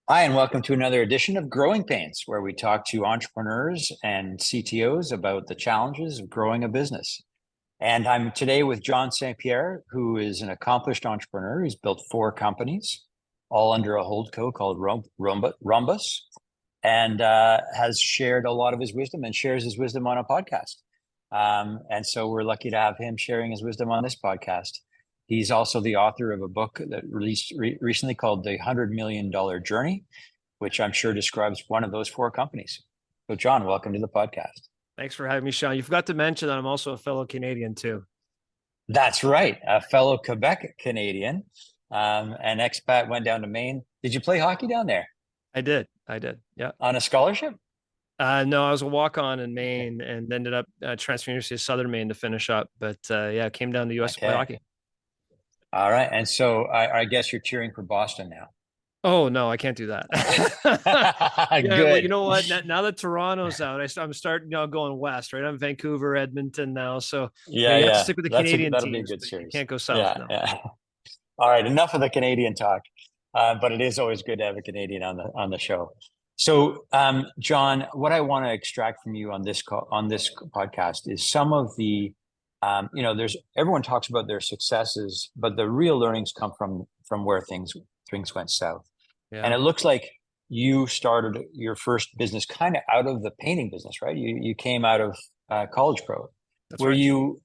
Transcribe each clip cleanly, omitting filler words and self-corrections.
Hi, and welcome to another edition of Growing Pains, where we talk to entrepreneurs and CTOs about the challenges of growing a business. And I'm today with John St. Pierre, who is an accomplished entrepreneur. He's built 4 companies, all under a holdco called Rhombus, and has shared a lot of his wisdom and shares his wisdom on a podcast. And so we're lucky to have him sharing his wisdom on this podcast. He's also the author of a book that released recently called The $100 Million Journey, which I'm sure describes one of those 4 companies. So, John, welcome to the podcast. Thanks for having me, Sean. You forgot to mention that I'm also a fellow Canadian too. That's right, a fellow Quebec Canadian, an expat, went down to Maine. Did you play hockey down there I did. I did. Yeah. on a scholarship? No, I was a walk-on in Okay. Maine and ended up transferring to University of Southern Maine to finish up. But yeah, came down to the US to play Okay. hockey. All right. And so I guess you're cheering for Boston now. Oh no, I can't do that. Yeah, well, you Good. know what? Now that Toronto's out, I'm starting going west, right? I'm Vancouver, Edmonton now, so Yeah, you have to yeah. stick with the Canadian That'll be a teams, good but you series. can't go south. Yeah, No. yeah. All right, enough of the Canadian talk, but it is always good to have a Canadian on the show. So, John, what I want to extract from you on this podcast is some of the, there's everyone talks about their successes, but the real learnings come from where things went south. And Yeah, it looks like you started your first business kind of out of the painting business, right? You came out of College Pro. that's Were right. you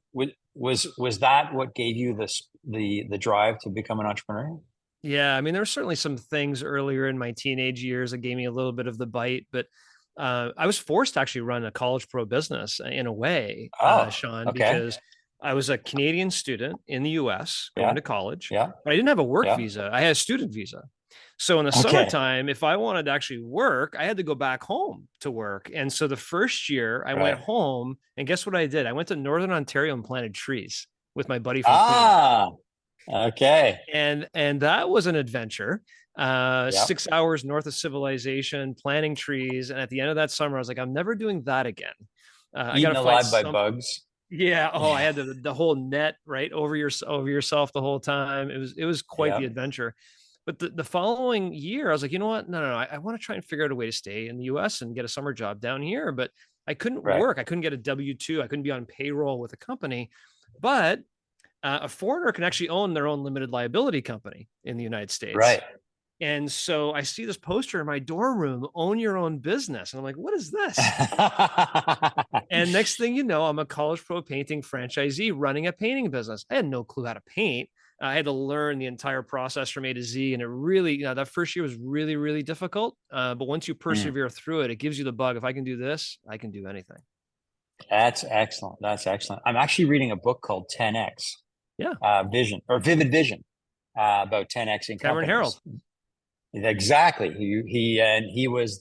was that what gave you the drive to become an entrepreneur? Yeah, I mean, there were certainly some things earlier in my teenage years that gave me a little bit of the bite, but I was forced to actually run a college pro business in a way, Oh, Sean, okay. because I was a Canadian student in the US going Yeah, to college, yeah, but I didn't have a work yeah. visa. I had a student visa. So in the Okay, summertime, if I wanted to actually work, I had to go back home to work. And so the first year I went right. home, and guess what I did? I went to Northern Ontario and planted trees with my buddy from Queens, Ah, okay. and that was an adventure. Yeah. 6 hours north of civilization, planting trees, and at the end of that summer, I was like, I'm never doing that again. I got Eaten to find alive by some. bugs. Yeah. Oh, I Yeah, had the whole net right over yourself the whole time. It was quite yeah, the adventure. But the following year, I was like, you know what? No. I want to try and figure out a way to stay in the U.S. and get a summer job down here. But I couldn't right, work. I couldn't get a W-2. I couldn't be on payroll with a company. But a foreigner can actually own their own limited liability company in the United States. right. And so I see this poster in my dorm room, own your own business. And I'm like, what is this? And next thing you know, I'm a college pro painting franchisee running a painting business. I had no clue how to paint. I had to learn the entire process from A to Z. And it really, that first year was really, really difficult. But once you Mm, persevere through it, it gives you the bug. If I can do this, I can do anything. that's excellent. That's excellent. I'm actually reading a book called 10X Yeah. Vision or Vivid Vision about 10Xing Cameron companies. Harold. Exactly. He was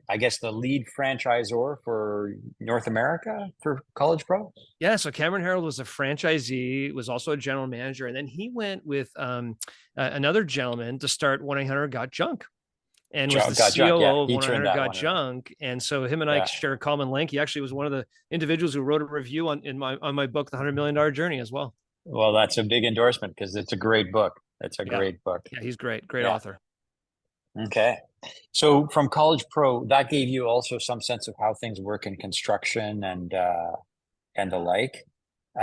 I guess the lead franchisor for North America for College Pro. Yeah, so Cameron Harold was a franchisee, was also a general manager, and then he went with another gentleman to start 1-800 Got Junk, and was the Got junk. Yeah, COO of he turned 1-800 that Got one around. Junk. And so him and I Yeah. share a common link. He actually was one of the individuals who wrote a review on my book, The $100 Million Journey, as well. Well, that's a big endorsement because it's a great book. It's a Yeah, great book. yeah, he's great, great Yeah. author. Okay. So from College Pro, that gave you also some sense of how things work in construction and the like.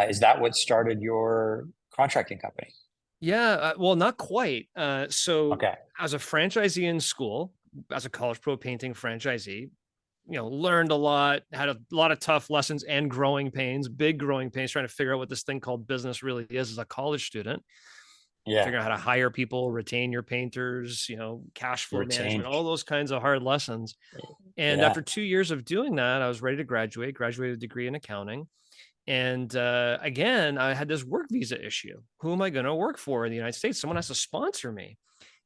Is that what started your contracting company? Yeah, well, not quite. So Okay. as a franchisee in school, as a college pro painting franchisee, learned a lot, had a lot of tough lessons and growing pains, big growing pains, trying to figure out what this thing called business really is as a college student, Yeah. figuring out how to hire people, retain your painters, cash flow management, Retained. all those kinds of hard lessons. And Yeah. after 2 years of doing that, I was ready to graduated a degree in accounting. And again, I had this work visa issue. Who am I going to work for in the United States? Someone has to sponsor me.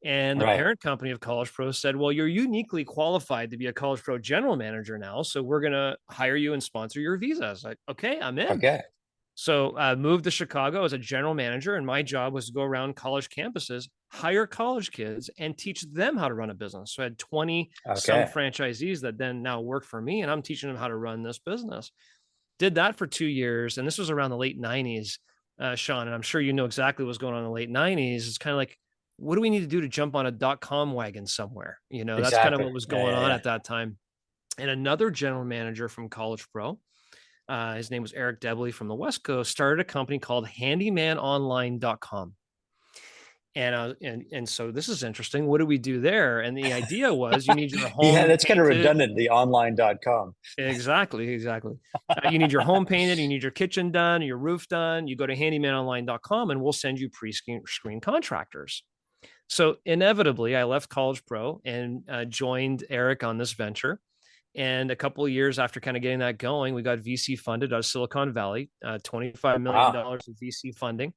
And the Right. parent company of College Pro said, well, you're uniquely qualified to be a College Pro general manager now. So we're going to hire you and sponsor your visa. I was like, okay, I'm in. Okay. So I moved to Chicago as a general manager. And my job was to go around college campuses, hire college kids, and teach them how to run a business. So I had 20 some Okay. franchisees that then now work for me, and I'm teaching them how to run this business. Did that for 2 years. And this was around the late 90s, Sean. And I'm sure you know exactly what's going on in the late 90s. It's kind of like what do we need to do to jump on a .com wagon somewhere? That's kind of Exactly. what was Yeah, going yeah, on yeah. at that time. And another general manager from College Pro, his name was Eric Debley from the West Coast, started a company called handymanonline.com. And so this is interesting. What do we do there? And the idea was you need your Yeah, home that's kind of painted. redundant, the online.com. Exactly, exactly. You need your home painted, you need your kitchen done, your roof done. You go to handymanonline.com and we'll send you pre-screen contractors. So inevitably, I left College Pro and joined Eric on this venture. And a couple of years after kind of getting that going, we got VC funded out of Silicon Valley, $25 million Wow. of VC funding.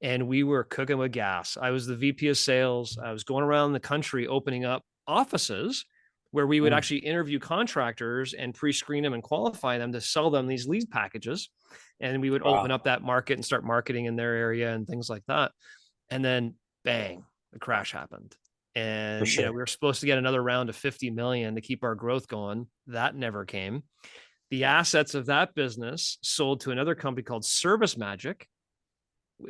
And we were cooking with gas. I was the VP of sales. I was going around the country opening up offices where we would Mm, actually interview contractors and pre-screen them and qualify them to sell them these lead packages. And we would open wow. up that market and start marketing in their area and things like that. And then bang, the crash happened. For And we sure. were supposed to get another round of 50 million to keep our growth going. That never came. The assets of that business sold to another company called Service Magic.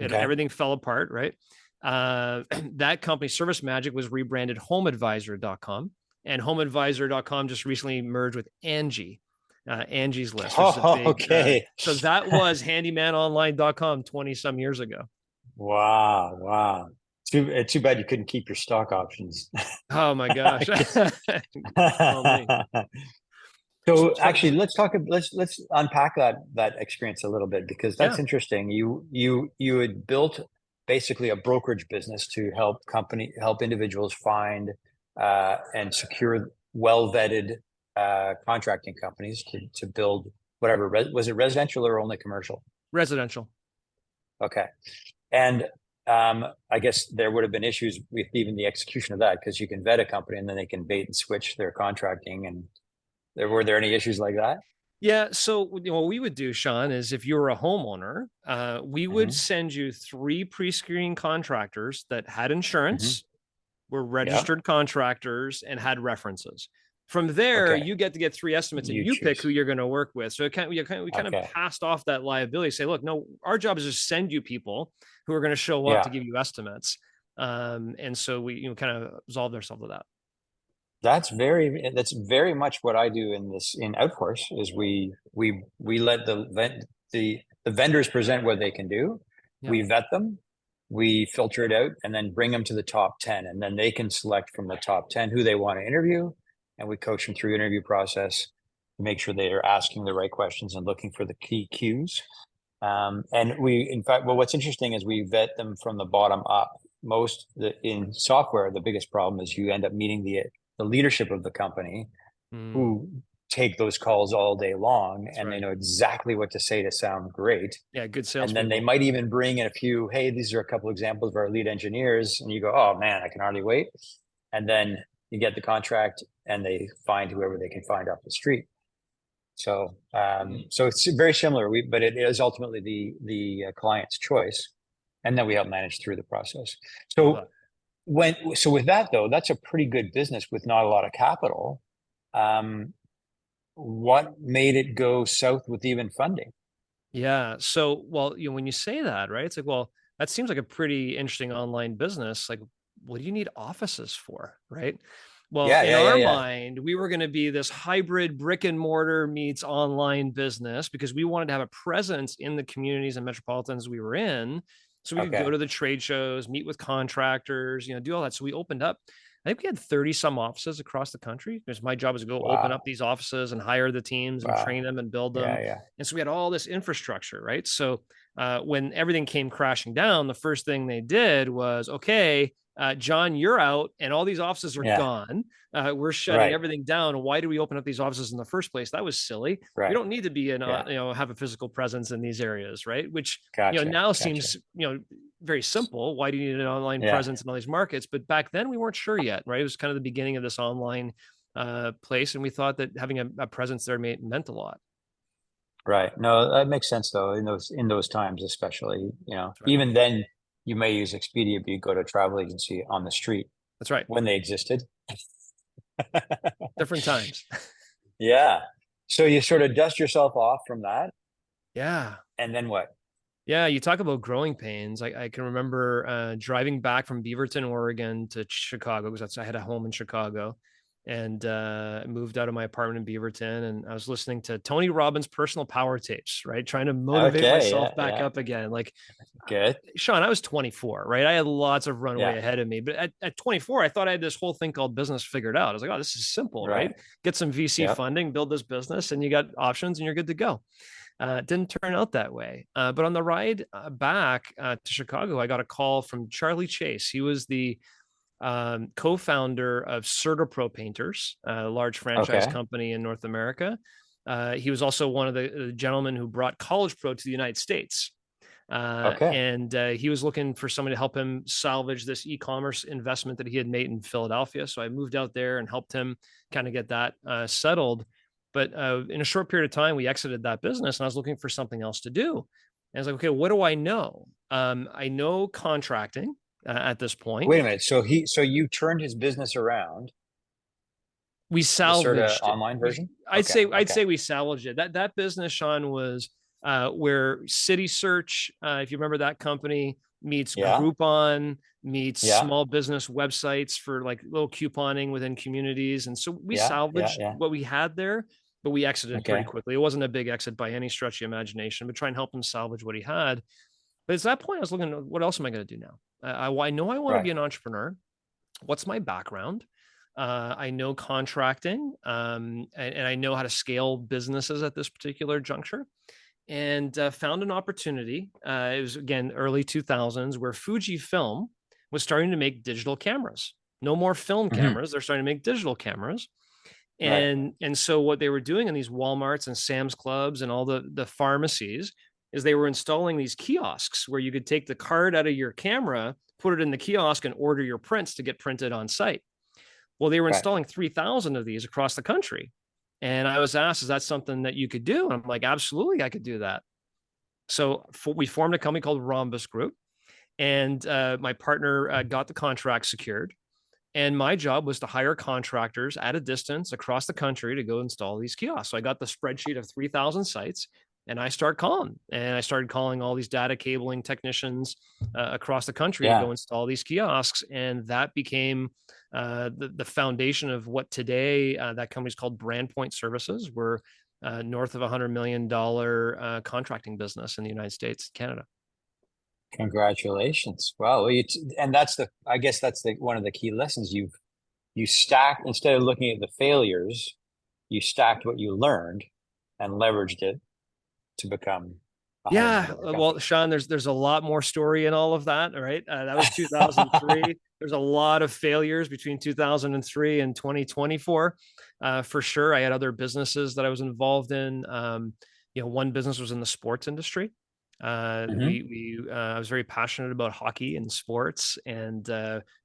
Okay. Everything fell apart, right? That company, Service Magic, was rebranded HomeAdvisor.com, and HomeAdvisor.com just recently merged with Angie, Angie's List, which is a Oh, big. okay. So that was HandymanOnline.com 20 some years ago. Wow, wow. Too bad you couldn't keep your stock options. Oh my gosh. Tell me. So, So so actually, let's unpack that experience a little bit, because that's yeah, interesting. You had built basically a brokerage business to help individuals find and secure well vetted contracting companies to build whatever. Was it residential or only commercial? residential. Okay. And I guess there would have been issues with even the execution of that, because you can vet a company and then they can bait and switch their contracting. And were there any issues like that? Yeah. So what we would do, Sean, is if you were a homeowner, we would Hmm. send you 3 pre-screening contractors that had Hmm. insurance, were Yeah. registered contractors, and had references. From there, Okay. you get to get 3 estimates and You you pick who choose. you're going to work with. So we kind of Okay. passed off that liability. Say, look, no, our job is to send you people who are going to show up to Yeah. give you estimates. And so we kind of resolved ourselves to that. That's very much what I do in Outforce. Is we let the vendors present what they can do. Yeah. We vet them, we filter it out, and then bring them to the top 10, and then they can select from the top 10 who they want to interview, and we coach them through interview process to make sure they are asking the right questions and looking for the key cues. And in fact, well, what's interesting is we vet them from the bottom up. In software, the biggest problem is you end up meeting the leadership of the company, Mm, who take those calls all day long, that's and they right. know exactly what to say to sound great. Yeah. Good And then they salespeople. might even bring in a few, hey, these are a couple examples of our lead engineers. And you go, oh man, I can hardly wait. And then you get the contract and they find whoever they can find off the street. So it's very similar, but it is ultimately the client's choice. And then we help manage through the process. Love So that. with that though, that's a pretty good business with not a lot of capital. Um, what made it go south with even funding? Yeah. So, well, when you say that, right, it's like, well, that seems like a pretty interesting online business. Like, what do you need offices for? Right. Well, Yeah, in yeah, yeah, our yeah. mind, we were going to be this hybrid brick and mortar meets online business because we wanted to have a presence in the communities and metropolitans we were in. So we could go Okay. to the trade shows, meet with contractors, do all that. So we opened up, I think we had 30 some offices across the country because my job was to go open up Wow. these offices and hire the teams and train Wow. them and build them. Yeah, yeah. And so we had all this infrastructure, right? So when everything came crashing down, the first thing they did was, okay, John, you're out, and all these offices are Yeah. gone. We're shutting Right. everything down. Why do we open up these offices in the first place? That was silly. We Right. don't need to be in, Yeah. have a physical presence in these areas, right? Which Gotcha. now Gotcha. seems very simple. Why do you need an online Yeah. presence in all these markets? But back then we weren't sure yet, right? It was kind of the beginning of this online place, and we thought that having a presence there meant a lot. Right. No, that makes sense though. In those times, especially, That's right. even then, you may use Expedia, but you go to a travel agency on the street That's right. when they existed. Different times. Yeah. So you sort of dust yourself off from that, Yeah. and then what? Yeah, you talk about growing pains. I can remember driving back from Beaverton, Oregon to Chicago because I had a home in Chicago, and moved out of my apartment in Beaverton. And I was listening to Tony Robbins' personal power tapes, right? Trying to motivate Okay, myself yeah, back yeah, up again. Like, good. Sean, I was 24, right? I had lots of runway Yeah, ahead of me. But at 24, I thought I had this whole thing called business figured out. I was like, oh, this is simple, right? right. Get some VC Yep. funding, build this business, and you got options and you're good to go. It didn't turn out that way. But on the ride back to Chicago, I got a call from Charlie Chase. He was the co-founder of Certapro Painters, a large franchise Okay. company in North America. He was also one of the gentlemen who brought College Pro to the United States. Okay. And he was looking for somebody to help him salvage this e-commerce investment that he had made in Philadelphia. So I moved out there and helped him kind of get that settled. But in a short period of time, we exited that business, and I was looking for something else to do. And I was like, okay, what do I know? I know contracting at this point. Wait a minute. So you turned his business around, We the sort of salvaged it. online version? I'd Okay. say Okay. we salvaged it. That business, Sean, was where City Search, if you remember that company, meets Yeah. Groupon, meets Yeah. small business websites for like little couponing within communities. And so we Yeah. Yeah. salvaged Yeah. what we had there, but we exited pretty Okay. quickly. It wasn't a big exit by any stretch of the imagination, but try and help him salvage what he had. But at that point, I was looking, what else am I going to do now? I know I want to be Right. an entrepreneur. What's my background? I know contracting, and I know how to scale businesses at this particular juncture. And found an opportunity. It was again early 2000s where Fujifilm was starting to make digital cameras. No more film Hmm. cameras; they're starting to make digital cameras. Right. And so what they were doing in these Walmarts and Sam's Clubs and all the pharmacies is they were installing these kiosks where you could take the card out of your camera, put it in the kiosk, and order your prints to get printed on site. Well, they were Right. installing 3,000 of these across the country. And I was asked, is that something that you could do? And I'm like, absolutely, I could do that. So we formed a company called Rhombus Group, and my partner got the contract secured. And my job was to hire contractors at a distance across the country to go install these kiosks. So I got the spreadsheet of 3,000 sites, and I started calling all these data cabling technicians across the country to Yeah. go install these kiosks. And that became the foundation of what today that company's called Brand Point Services. We're north of $100 million contracting business in the United States, Canada. Congratulations. Wow. And that's I guess that's one of the key lessons you stacked instead of looking at the failures, you stacked what you learned and leveraged it to become a Yeah, $100 million well, company. Sean, there's a lot more story in all of that, right? That was 2003. There's a lot of failures between 2003 and 2024, for sure. I had other businesses that I was involved in. One business was in the sports industry. Hmm. I was very passionate about hockey and sports, and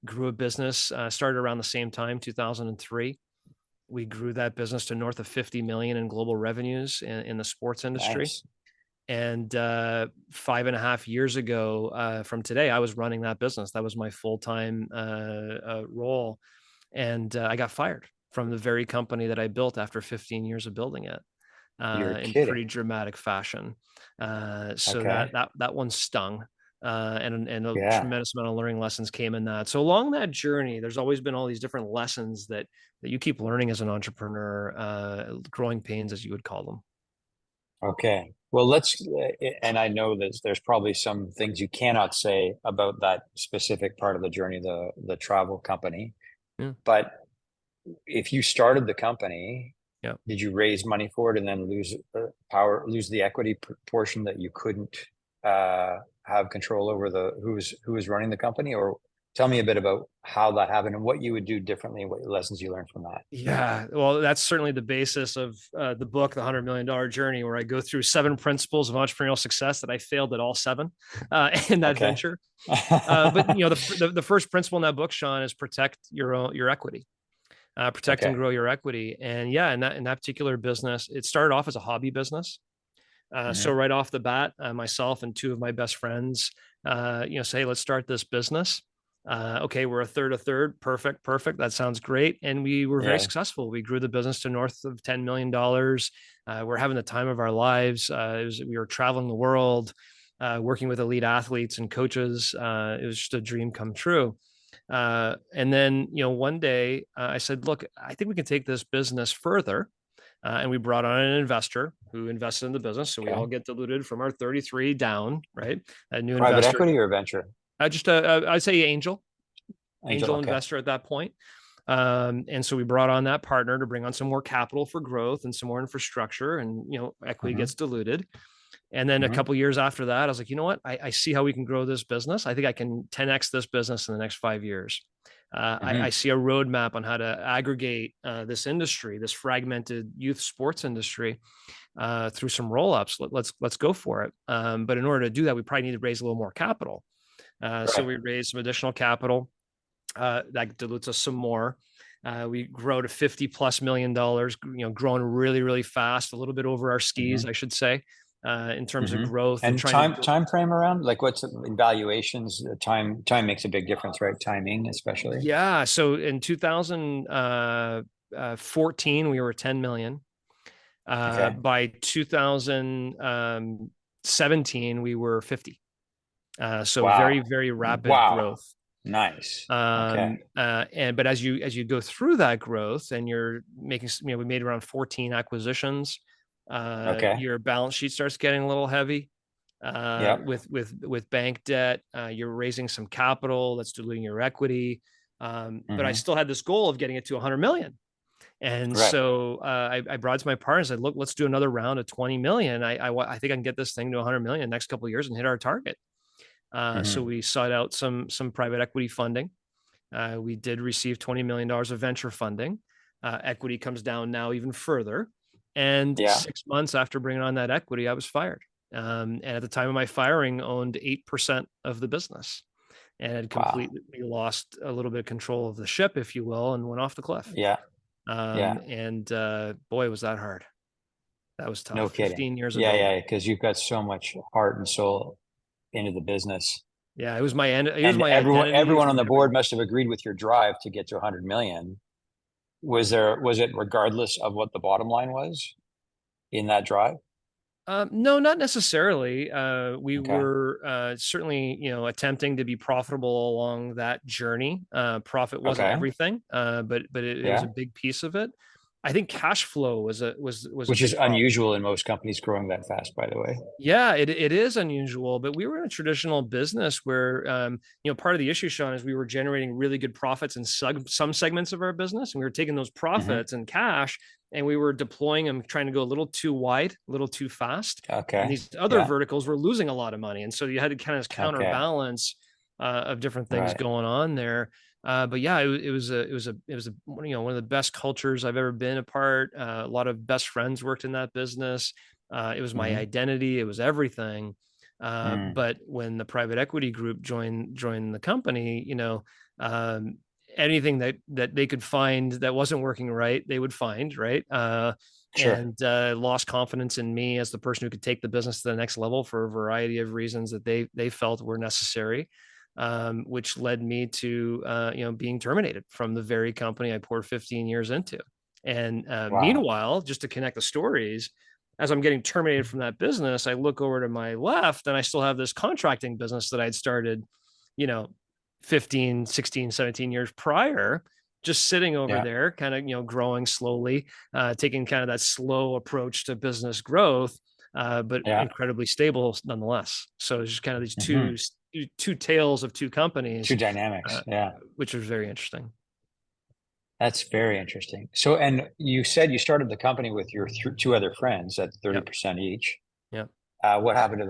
grew a business. Started around the same time, 2003. We grew that business to north of 50 million in global revenues in the sports industry. Nice. And 5.5 years ago from today, I was running that business. That was my full-time role. And I got fired from the very company that I built after 15 years of building it You're in kidding. pretty dramatic fashion. So Okay. that one stung. And a Yeah. tremendous amount of learning lessons came in that. So along that journey, there's always been all these different lessons that you keep learning as an entrepreneur, growing pains, as you would call them. Okay. Well, and I know that there's probably some things you cannot say about that specific part of the journey, the travel company. Yeah. But if you started the company, Yeah. did you raise money for it and then lose the equity portion that you couldn't have control over who was running the company? Or tell me a bit about how that happened and what you would do differently and what lessons you learned from that. Yeah, well, that's certainly the basis of the book, The $100 Million Journey, where I go through 7 principles of entrepreneurial success that I failed at all seven in that Okay. venture. But the first principle in that book, Sean, is protect your equity, protect and Okay. grow your equity. And yeah, in that particular business, it started off as a hobby business. So Hmm. right off the bat, myself and two of my best friends, say, let's start this business. Okay, we're a third. Perfect. That sounds great. And we were very Yeah. successful. We grew the business to north of $10 million. We're having the time of our lives. We were traveling the world. working with elite athletes and coaches. It was just a dream come true. And then, one day I said, look, I think we can take this business further. And we brought on an investor who invested in the business. So we Okay. all get diluted from our 33 down, right? A new Private investor, equity or venture? I'd say Angel. angel Okay. investor at that point. And so we brought on that partner to bring on some more capital for growth and some more infrastructure, and equity Mm-hmm. gets diluted. And then a Mm-hmm. couple of years after that, I was like, you know what? I see how we can grow this business. I think I can 10x this business in the next 5 years. I Mm-hmm. see a roadmap on how to aggregate this industry, this fragmented youth sports industry, through some roll-ups. Let's go for it. But in order to do that, we probably need to raise a little more capital. So Right. we raised some additional capital. That dilutes us some more. We grow to $50+ million, growing really, really fast, a little bit over our skis, Mm-hmm. I should say, in terms of Mm-hmm. growth and And trying to time frame around, like what's in valuations? Time makes a big difference, right? Timing, especially. Yeah. So in 2014, we were 10 million. Okay. By 2017, we were 50. So very, Wow. very rapid Wow. growth. Nice. Okay. But as you go through that growth and you're making, we made around 14 acquisitions, Okay. your balance sheet starts getting a little heavy, Yep. with bank debt. You're raising some capital that's diluting your equity. But I Mm-hmm. still had this goal of getting it to 100 million. And Right. so I brought it to my partner and said, look, let's do another round of 20 million. I think I can get this thing to 100 million in the next couple of years and hit our target. So Mm-hmm. we sought out some private equity funding. We did receive $20 million of venture funding. Equity comes down now even further. And Yeah. 6 months after bringing on that equity, I was fired. And at the time of my firing, owned 8% of the business and had Wow. completely lost a little bit of control of the ship, if you will, and went off the cliff. Yeah. Yeah. And boy, was that hard. That was tough. No kidding. 15 years Yeah. ago. Yeah. Because you've got so much heart and soul into the business. Yeah, it was my end. It was And my everyone identity. It was everyone on my the board everything. must have agreed with your drive to get to 100 million. Was it regardless of what the bottom line was in that drive? No, not necessarily. We Okay. were certainly, attempting to be profitable along that journey. Profit wasn't Okay. everything, but it was a Yeah. big piece of it. I think cash flow was a Which is big problem. unusual in most companies growing that fast, by the way. Yeah, it is unusual, but we were in a traditional business where, part of the issue, Sean, is we were generating really good profits in some segments of our business, and we were taking those Hmm. profits and cash, and we were deploying them, trying to go a little too wide, a little too fast. And Okay. these other Yeah. verticals were losing a lot of money, and so you had to kind of Okay. counterbalance of different things Right. going on there. But yeah, it was a one of the best cultures I've ever been a part. A lot of best friends worked in that business. It was my Hmm. identity. It was everything. Mm. But when the private equity group joined the company, um, anything that they could find that wasn't working right, they would find right. Sure. And lost confidence in me as the person who could take the business to the next level for a variety of reasons that they felt were necessary. Which led me to being terminated from the very company I poured 15 years into. And Wow. meanwhile, just to connect the stories, as I'm getting terminated from that business, I look over to my left and I still have this contracting business that I'd started, you know, 15, 16, 17 years prior, just sitting over Yeah. there, kind of, growing slowly, taking kind of that slow approach to business growth, but Yeah. incredibly stable nonetheless. So it's just kind of these Hmm. two tales of two Two companies, dynamics. uh, Yeah. which was very interesting. That's very interesting. So, and you said you started the company with your two other friends at Yep. 30% each. Yep. What happened to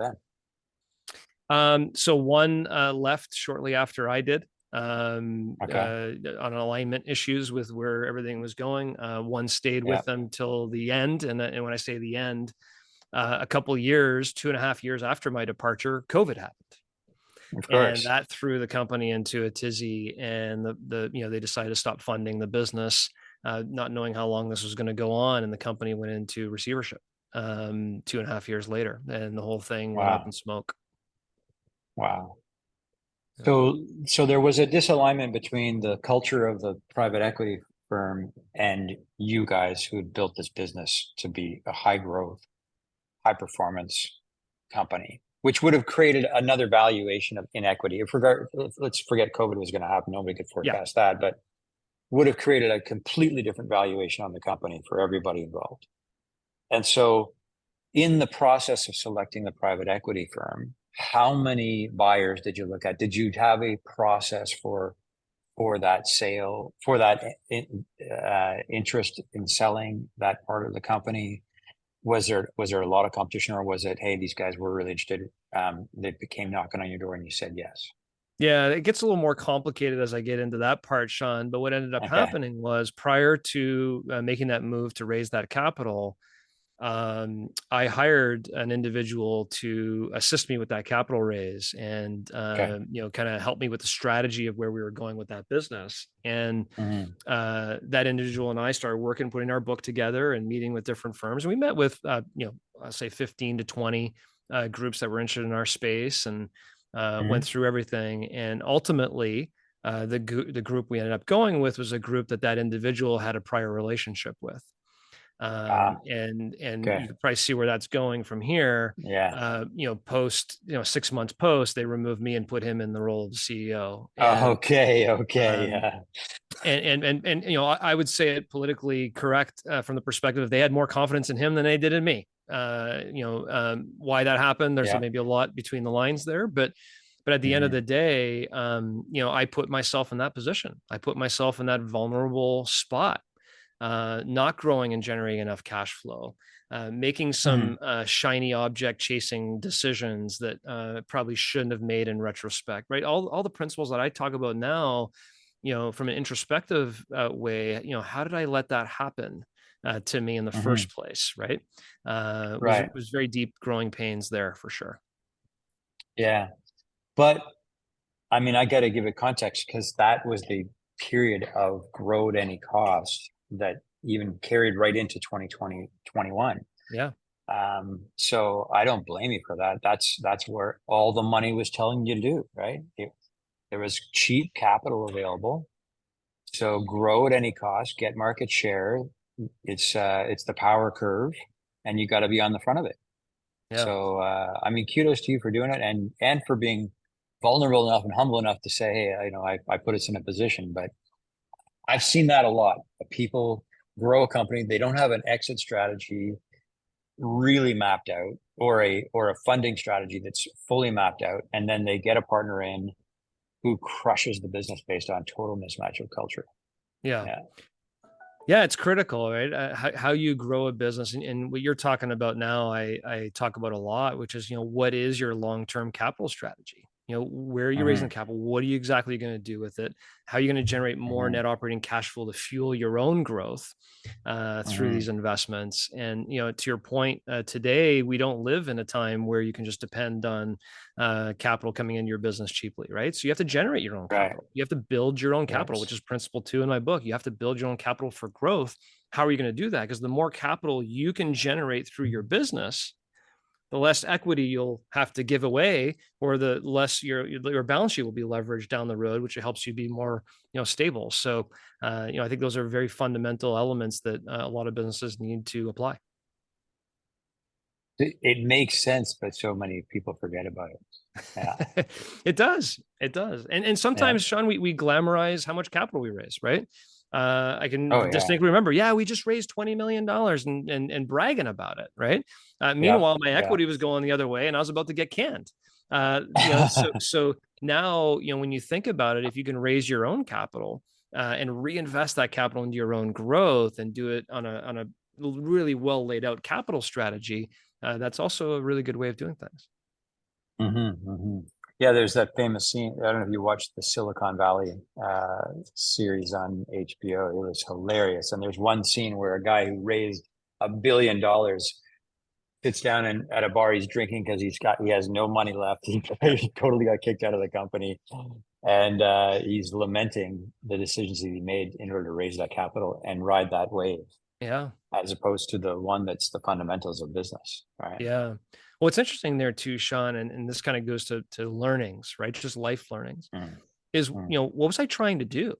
them? So one left shortly after I did, Okay. on alignment issues with where everything was going. One stayed Yeah. with them till the end, and when I say the end, a couple years, 2.5 years after my departure, COVID happened, Of and course. that threw the company into a tizzy. And they decided to stop funding the business, not knowing how long this was going to go on, and the company went into receivership 2.5 years later, and the whole thing went up in Wow. smoke. Wow. Yeah. So there was a disalignment between the culture of the private equity firm and you guys who had built this business to be a high growth, high performance company. which would have created another valuation of inequity. Let's forget COVID was going to happen. Nobody could Yeah. forecast that, but would have created a completely different valuation on the company for everybody involved. And so in the process of selecting the private equity firm, how many buyers did you look at? Did you have a process for that sale, for that interest in selling that part of the company? Was there a lot of competition, or was it, hey, these guys were really interested? They came knocking on your door and you said yes? Yeah, it gets a little more complicated as I get into that part, Sean. But what ended up Okay. happening was prior to making that move to raise that capital, I hired an individual to assist me with that capital raise and, Okay. kind of help me with the strategy of where we were going with that business. And Mm-hmm. that individual and I started working, putting our book together and meeting with different firms. And we met with, I'll say 15 to 20 groups that were interested in our space and went Mm-hmm. through everything. And ultimately, the group we ended up going with was a group that individual had a prior relationship with. Ah, And okay. you could probably see where that's going from here. Yeah. Post 6 months post, they removed me and put him in the role of the CEO. Oh, And okay. Okay. um, Yeah. and I would say it politically correct from the perspective of they had more confidence in him than they did in me. Why that happened, there's Yeah. maybe a lot between the lines there, but at the end of Mm-hmm. the day, I put myself in that position. I put myself in that vulnerable spot, not growing and generating enough cash flow, making Mm-hmm. some shiny object chasing decisions that probably shouldn't have made in retrospect, right? All the principles that I talk about now, from an introspective way, how did I let that happen to me in the Mm-hmm. first place, right? Was Right. was very deep growing pains there for sure. Yeah. But I mean, I got to give it context because that was the period of grow at any cost that even carried right into 2020, 21. Yeah, So I don't blame you for that. That's where all the money was telling you to do, right? There was cheap capital available. So grow at any cost, get market share. It's the power curve, and you got to be on the front of it. yeah, So I mean, kudos to you for doing it, and for being vulnerable enough and humble enough to say, hey, I put us in a position. But I've seen that a lot. People grow a company, they don't have an exit strategy really mapped out, or a funding strategy that's fully mapped out, and then they get a partner in who crushes the business based on total mismatch of culture. yeah. Yeah. Yeah, it's critical, right? How you grow a business, and what you're talking about now, I talk about a lot, which is, what is your long term capital strategy? Where are you raising Mm-hmm. capital? What are you exactly going to do with it? How are you going to generate more Mm-hmm. net operating cash flow to fuel your own growth through Mm-hmm. these investments? And to your point, today we don't live in a time where you can just depend on capital coming into your business cheaply, right? So you have to generate your own Right. capital. You have to build your own capital, which Yes. is principle 2 in my book. You have to build your own capital for growth. How are you going to do that? Because the more capital you can generate through your business, the less equity you'll have to give away, or the less your balance sheet will be leveraged down the road, which helps you be more stable. So, I think those are very fundamental elements that a lot of businesses need to apply. It makes sense, but so many people forget about it. Yeah. It does, and Yeah. sometimes, Sean, we glamorize how much capital we raise, right? I Oh, can yeah. distinctly remember, yeah, we just raised $20 million and bragging about it, right? Yeah. Meanwhile, my Yeah. equity was going the other way, and I was about to get canned. So now, when you think about it, if you can raise your own capital and reinvest that capital into your own growth and do it on a really well laid out capital strategy, that's also a really good way of doing things. Mm-hmm, mm-hmm. Yeah, there's that famous scene. I don't know if you watched the Silicon Valley series on HBO. It was hilarious. And there's one scene where a guy who raised $1 billion sits down and at a bar, he's drinking because he has no money left. He totally got kicked out of the company, and he's lamenting the decisions that he made in order to raise that capital and ride that wave, Yeah. as opposed to the one that's the fundamentals of business, right? Yeah. Well, it's interesting there too, Sean, and this kind of goes to learnings, right? Just life learnings. Mm, Is, mm, what was I trying to do?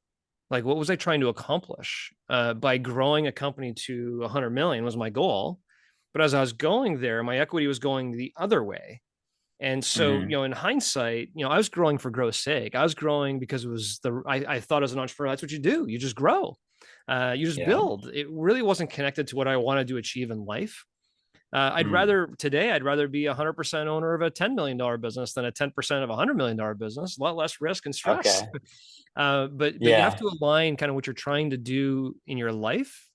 Like, what was I trying to accomplish? By growing a company to 100 million was my goal. But as I was going there, my equity was going the other way. And so, Hmm. in hindsight, I was growing for growth's sake. I was growing because it was I thought as an entrepreneur, that's what you do. You just grow. You just Yeah. build. It really wasn't connected to what I wanted to achieve in life. Mm. I'd rather be 100% owner of a $10 million business than a 10% of a $100 million business, a lot less risk and stress. Okay. But you have Yeah. to align kind of what you're trying to do in your life,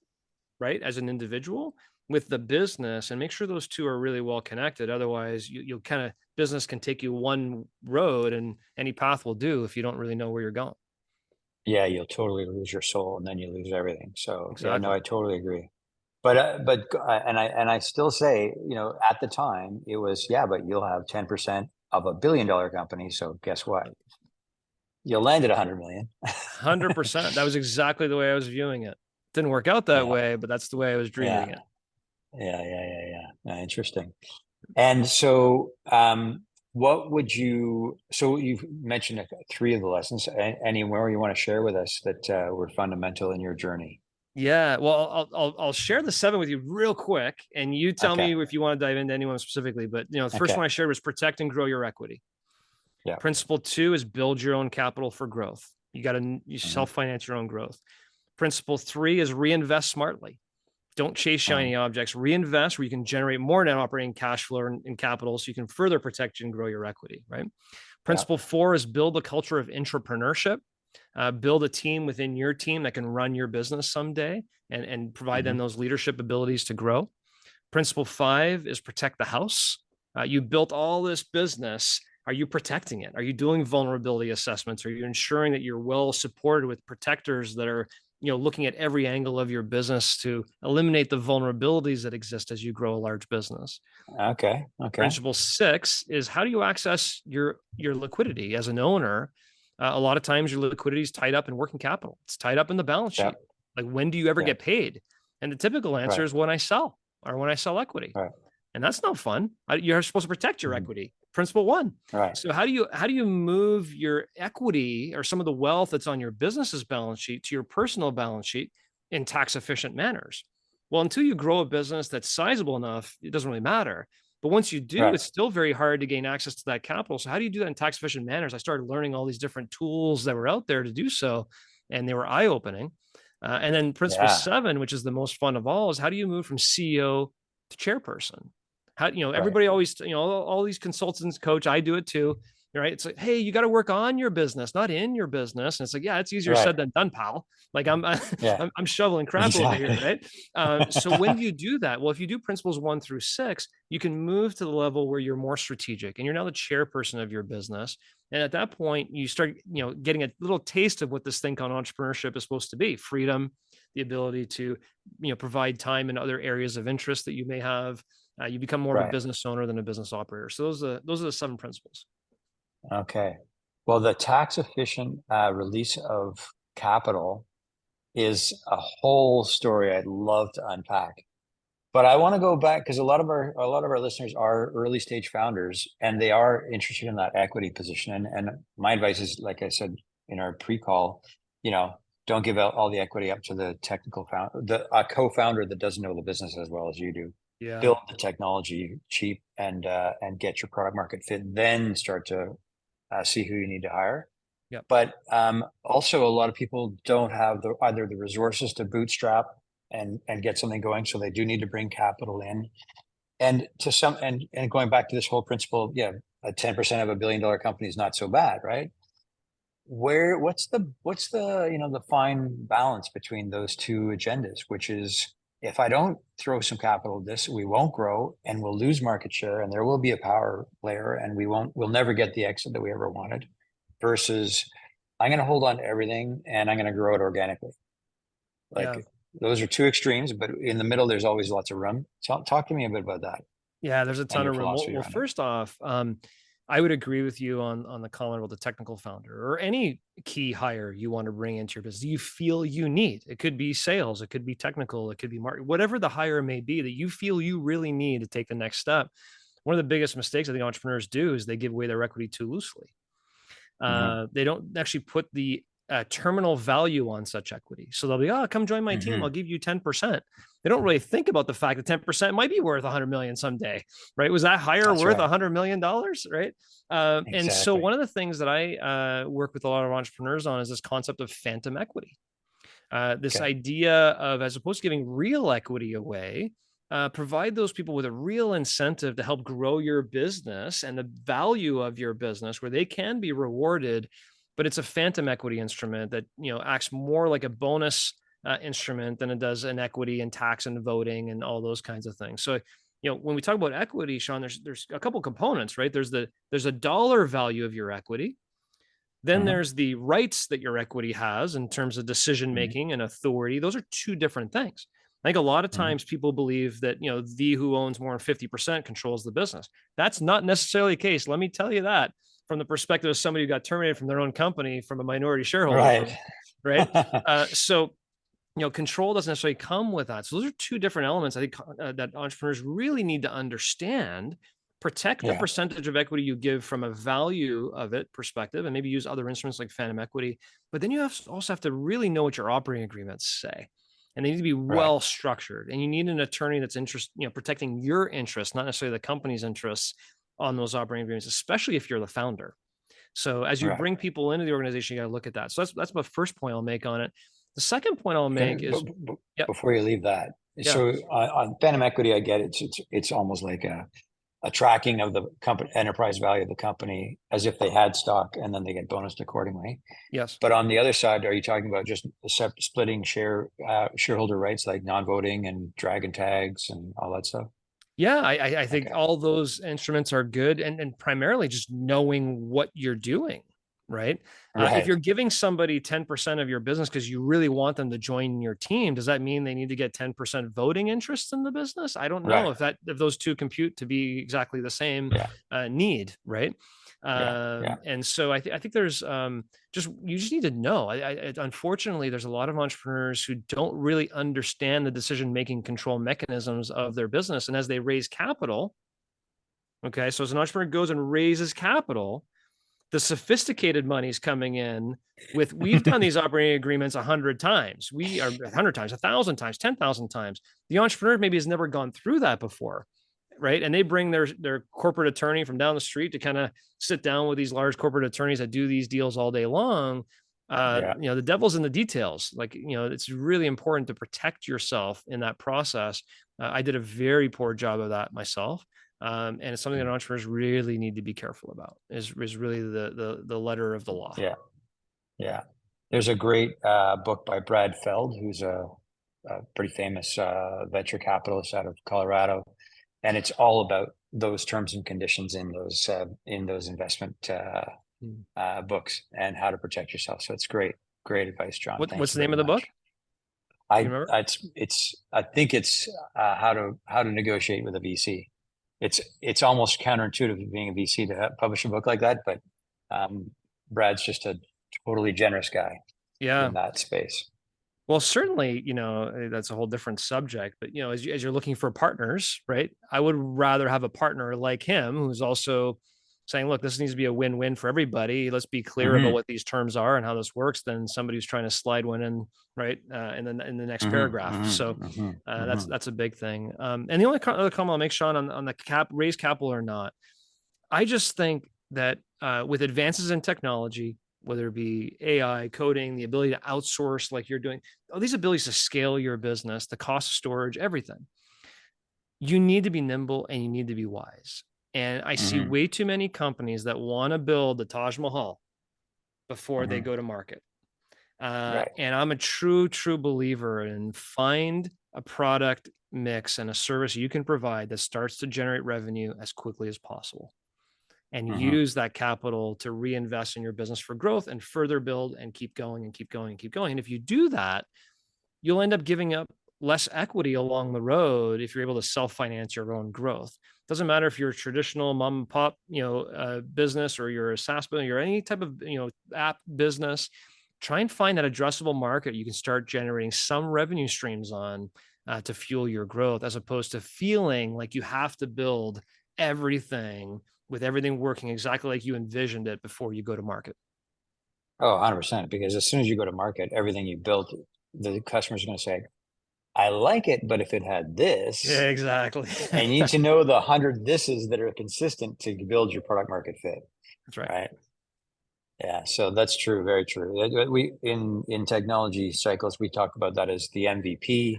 right, as an individual with the business, and make sure those two are really well connected. Otherwise, you'll kind of business can take you one road, and any path will do if you don't really know where you're going. Yeah. You'll totally lose your soul and then you lose everything. So yeah, no, Exactly. I totally agree. And I still say, at the time it was, yeah, but you'll have 10% of $1 billion company. So guess what? You'll land at 100 million. 100%. That was exactly the way I was viewing it. Didn't work out that Yeah. way, but that's the way I was Yeah. dreaming it. Interesting. And so, what would so you've mentioned three of the lessons. Any more you want to share with us that were fundamental in your journey? Yeah, well, I'll share the seven with you real quick, and you tell me Okay. if you want to dive into anyone specifically. But the first Okay. one I shared was protect and grow your equity. Yeah. Principle two is build your own capital for growth. You Hmm. self finance your own growth. Principle three is reinvest smartly. Don't chase Hmm. shiny objects. Reinvest where you can generate more net operating cash flow and capital, so you can further protect and grow your equity. Right. Yeah. Principle four is build a culture of entrepreneurship. Build a team within your team that can run your business someday, and provide them Hmm. those leadership abilities to grow. Principle five is protect the house. You built all this business. Are you protecting it? Are you doing vulnerability assessments? Are you ensuring that you're well supported with protectors that are, looking at every angle of your business to eliminate the vulnerabilities that exist as you grow a large business? Okay. Okay. Principle six is how do you access your liquidity as an owner? A lot of times your liquidity is tied up in working capital. It's tied up in the balance Yeah. sheet. Like, when do you ever Yeah. get paid? And the typical answer Right. is when I sell, or when I sell equity. Right. And that's no fun. You're supposed to protect your Mhm. equity. Principle one. Right. So how do you move your equity or some of the wealth that's on your business's balance sheet to your personal balance sheet in tax efficient manners? Well, until you grow a business that's sizable enough, it doesn't really matter. But once you do, Right. it's still very hard to gain access to that capital. So how do you do that in tax efficient manners? I started learning all these different tools that were out there to do so, and they were eye opening. And then principle Yeah. seven, which is the most fun of all, is how do you move from CEO to chairperson? How, Right. everybody always, all these consultants coach, I do it too. Right. It's like, hey, you got to work on your business, not in your business. And it's like, yeah, it's easier Right. said than done, pal. Like Yeah. I'm shoveling crap over here. Exactly. Right. So when do you do that? Well, if you do principles 1 through 6, you can move to the level where you're more strategic and you're now the chairperson of your business. And at that point, you start, getting a little taste of what this thing called entrepreneurship is supposed to be: freedom, the ability to, provide time in other areas of interest that you may have. You become more of a Right. business owner than a business operator. So those are the seven principles. Okay. Well, the tax efficient release of capital is a whole story I'd love to unpack. But I want to go back because a lot of our listeners are early stage founders and they are interested in that equity position. And my advice is, like I said in our pre-call, you know, don't give out all the equity up to the technical founder, the co-founder that doesn't know the business as well as you do. Yeah. Build the technology cheap and get your product market fit. Then start to see who you need to hire. Yep. But also, a lot of people don't have either the resources to bootstrap and get something going, so they do need to bring capital in. And going back to this whole principle, yeah, a 10% of $1 billion company is not so bad, right? What's the the fine balance between those two agendas, which is, if I don't throw some capital at this, we won't grow and we'll lose market share and there will be a power player and we'll never get the exit that we ever wanted, versus I'm going to hold on to everything and I'm going to grow it organically. Yeah. Like, those are two extremes, but in the middle, there's always lots of room. Talk to me a bit about that Yeah. There's a and ton your of room. Well, philosophy well, around it. first off, I would agree with you on the comment about the technical founder or any key hire you want to bring into your business. You feel you need. It could be sales, it could be technical, it could be market, whatever the hire may be that you feel you really need to take the next step. One of the biggest mistakes I think entrepreneurs do is they give away their equity too loosely. Hmm. They don't actually put the terminal value on such equity. So they'll be, oh, come join my team. I'll give you 10%. They don't really think about the fact that 10% might be worth 100 million someday, right? Was that hire That's worth right. $100 million, right? And so Exactly. one of the things that I work with a lot of entrepreneurs on is this concept of phantom equity. This Okay. idea of, as opposed to giving real equity away, provide those people with a real incentive to help grow your business and the value of your business, where they can be rewarded, but it's a phantom equity instrument that acts more like a bonus instrument than it does an equity and tax and voting and all those kinds of things. So when we talk about equity, Sean, there's a couple components, right? There's a dollar value of your equity. Then there's the rights that your equity has in terms of decision making and authority. Those are two different things. I think a lot of times people believe that the who owns more than 50% controls the business. That's not necessarily the case. Let me tell you that from the perspective of somebody who got terminated from their own company from a minority shareholder Right. firm, right? So control doesn't necessarily come with that. So those are two different elements I think that entrepreneurs really need to understand. Protect the percentage of equity you give from a value of it perspective, and maybe use other instruments like phantom equity. But then you also have to really know what your operating agreements say, and they need to be well structured. And you need an attorney that's protecting your interests, not necessarily the company's interests on those operating agreements, especially if you're the founder. So as you bring people into the organization, you got to look at that. So that's the first point I'll make on it. The second point I'll make is, Before you leave that, yeah, so on phantom equity, I get it. It's almost like a tracking of the company enterprise value of the company as if they had stock, and then they get bonused accordingly. yes. But on the other side, are you talking about just splitting shareholder rights, like non-voting and dragon tags and all that stuff? Yeah, I think all those instruments are good, and primarily just knowing what you're doing, right? If you're giving somebody 10% of your business because you really want them to join your team, does that mean they need to get 10% voting interest in the business? I don't know if those two compute to be exactly the same need, right? And so I think there's you just need to know. Unfortunately, there's a lot of entrepreneurs who don't really understand the decision-making control mechanisms of their business. And as they raise capital, okay, so as an entrepreneur goes and raises capital, the sophisticated money's coming in with, we've done these operating agreements 100 times. We are 100 times, 1,000 times, 10,000 times. The entrepreneur maybe has never gone through that before. Right. And they bring their corporate attorney from down the street to kind of sit down with these large corporate attorneys that do these deals all day long. The devil's in the details. Like, it's really important to protect yourself in that process. I did a very poor job of that myself. And it's something that entrepreneurs really need to be careful about, is really the letter of the law. Yeah. There's a great book by Brad Feld, who's a pretty famous venture capitalist out of Colorado. And it's all about those terms and conditions in those investment books and how to protect yourself. So it's great advice, John. What's the name of the book? I think it's how to negotiate with a VC. It's almost counterintuitive to being a VC to publish a book like that, but Brad's just a totally generous guy in that space. Well, certainly, that's a whole different subject, but, as you're looking for partners, right? I would rather have a partner like him who's also saying, look, this needs to be a win-win for everybody. Let's be clear about what these terms are and how this works, than somebody who's trying to slide one in, right? In the next paragraph. So that's a big thing. And the only other comment I'll make, Sean, on the raise capital or not, I just think that with advances in technology, whether it be AI, coding, the ability to outsource like you're doing, all these abilities to scale your business, the cost of storage, everything, you need to be nimble and you need to be wise. And I see way too many companies that want to build the Taj Mahal before they go to market. And I'm a true believer in find a product mix and a service you can provide that starts to generate revenue as quickly as possible, and use that capital to reinvest in your business for growth and further build and keep going and keep going and keep going. And if you do that, you'll end up giving up less equity along the road if you're able to self-finance your own growth. Doesn't matter if you're a traditional mom and pop, business, or you're a SaaS business, or any type of, app business. Try and find that addressable market you can start generating some revenue streams on to fuel your growth, as opposed to feeling like you have to build everything with everything working exactly like you envisioned it before you go to market. Oh, 100%. Because as soon as you go to market, everything you built, the customer's going to say, I like it, but if it had Yeah, this, exactly. and you need to know the 100 thises that are consistent to build your product market fit. That's right. Right. Yeah. So that's true. Very true. We in technology cycles, we talk about that as the MVP,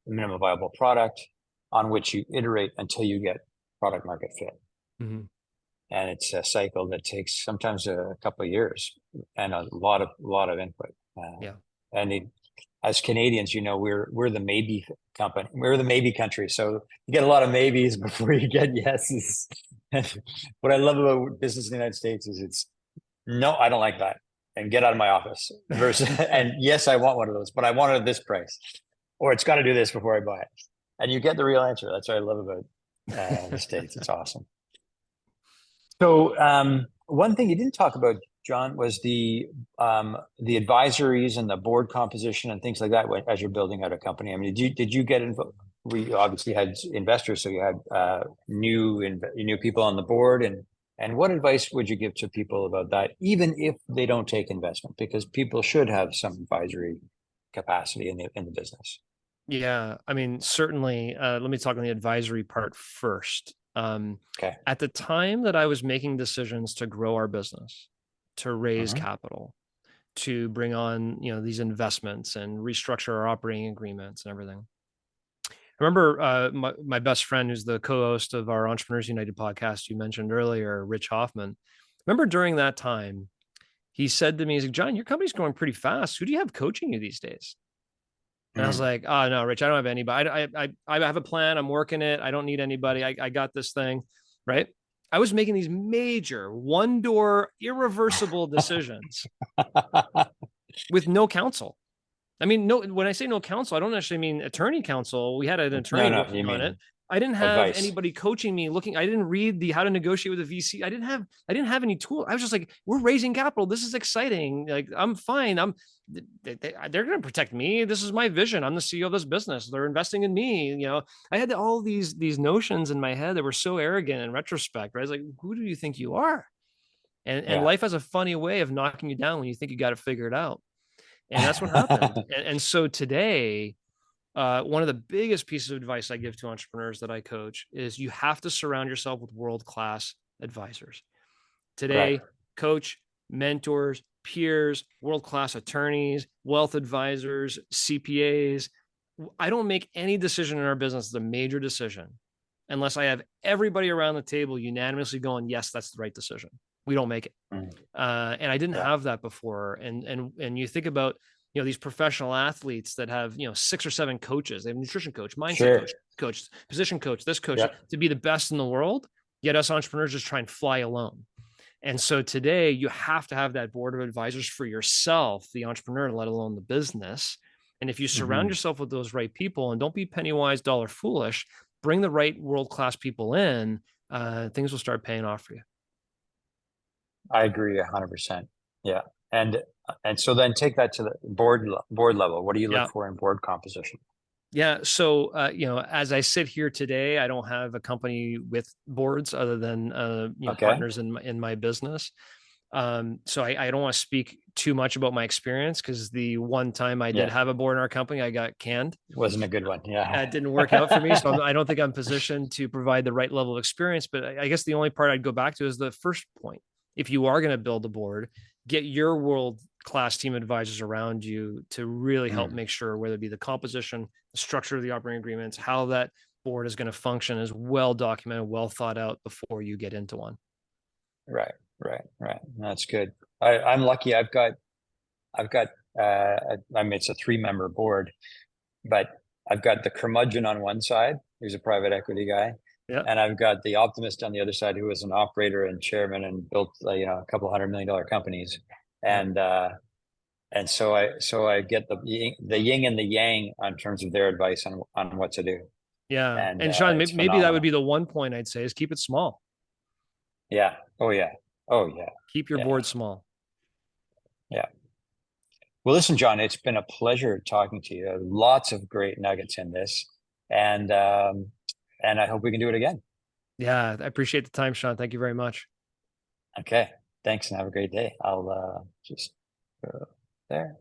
minimum viable product, on which you iterate until you get product market fit. Mhm. And it's a cycle that takes sometimes a couple of years and a lot of input. Yeah. And as Canadians, we're the maybe company. We're the maybe country. So you get a lot of maybes before you get yeses. What I love about business in the United States is it's no, I don't like that, and get out of my office. Versus, and yes, I want one of those, but I want it at this price, or it's got to do this before I buy it. And you get the real answer. That's what I love about the States. It's awesome. So one thing you didn't talk about, John, was the advisories and the board composition and things like that as you're building out a company. I mean, did you get involved? We obviously had investors, so you had new people on the board, and what advice would you give to people about that, even if they don't take investment? Because people should have some advisory capacity in the business. Yeah, I mean, certainly. Let me talk on the advisory part first. Okay. At the time that I was making decisions to grow our business, to raise Mm-hmm. capital, to bring on, these investments and restructure our operating agreements and everything. I remember my best friend, who's the co-host of our Entrepreneurs United podcast you mentioned earlier, Rich Hoffman. Remember during that time, he said to me, he's like, John, your company's growing pretty fast. Who do you have coaching you these days? And I was like, oh, no, Rich, I don't have anybody. I have a plan. I'm working it. I don't need anybody. I got this thing. Right. I was making these major one door irreversible decisions with no counsel. I mean, no, when I say no counsel, I don't actually mean attorney counsel. We had an attorney No, you working on it. mean I didn't have advice. anybody coaching me, I didn't read the how to negotiate with a VC. I didn't have any tool. I was just like, we're raising capital. This is exciting. Like, I'm fine. They're going to protect me. This is my vision. I'm the CEO of this business. They're investing in me. I had all these notions in my head that were so arrogant in retrospect, right? I was like, who do you think you are? And Yeah. life has a funny way of knocking you down when you think you got it figured out. And that's what happened. And so today, one of the biggest pieces of advice I give to entrepreneurs that I coach is you have to surround yourself with world-class advisors. Right. Today, coach, mentors, peers, world-class attorneys, wealth advisors, CPAs. I don't make any decision in our business as a major decision unless I have everybody around the table unanimously going, yes, that's the right decision. We don't make it. And I didn't have that before. And you think about, these professional athletes that have, 6 or 7 coaches. They have a nutrition coach, mindset coach, position coach, this coach to be the best in the world. Yet us entrepreneurs just try and fly alone. And so today you have to have that board of advisors for yourself, the entrepreneur, let alone the business. And if you surround yourself with those right people, and don't be penny wise, dollar foolish, bring the right world-class people in, things will start paying off for you. I agree 100%. Yeah. And so then take that to the board level. What do you look for in board composition? Yeah. So, as I sit here today, I don't have a company with boards other than, partners in my business. So I don't want to speak too much about my experience, because the one time I did have a board in our company, I got canned. Wasn't a good one. Yeah. It didn't work out for me. So I don't think I'm positioned to provide the right level of experience. But I guess the only part I'd go back to is the first point. If you are going to build a board, get your world-class team advisors around you to really help make sure, whether it be the composition, the structure of the operating agreements, how that board is going to function, is well documented, well thought out before you get into one. Right. That's good. I'm lucky. I've got, I mean, it's a 3-member board, but I've got the curmudgeon on one side, who's a private equity guy. Yeah. And I've got the optimist on the other side, who was an operator and chairman and built, a couple $100 million companies. And, so I get the yin and the yang in terms of their advice on what to do. Yeah. And Sean, maybe that would be the one point I'd say, is keep it small. Yeah. Oh yeah. Keep your board small. Yeah. Well, listen, John, it's been a pleasure talking to you. Lots of great nuggets in this, and I hope we can do it again. Yeah, I appreciate the time, Sean. Thank you very much. Okay. Thanks and have a great day. I'll just go there.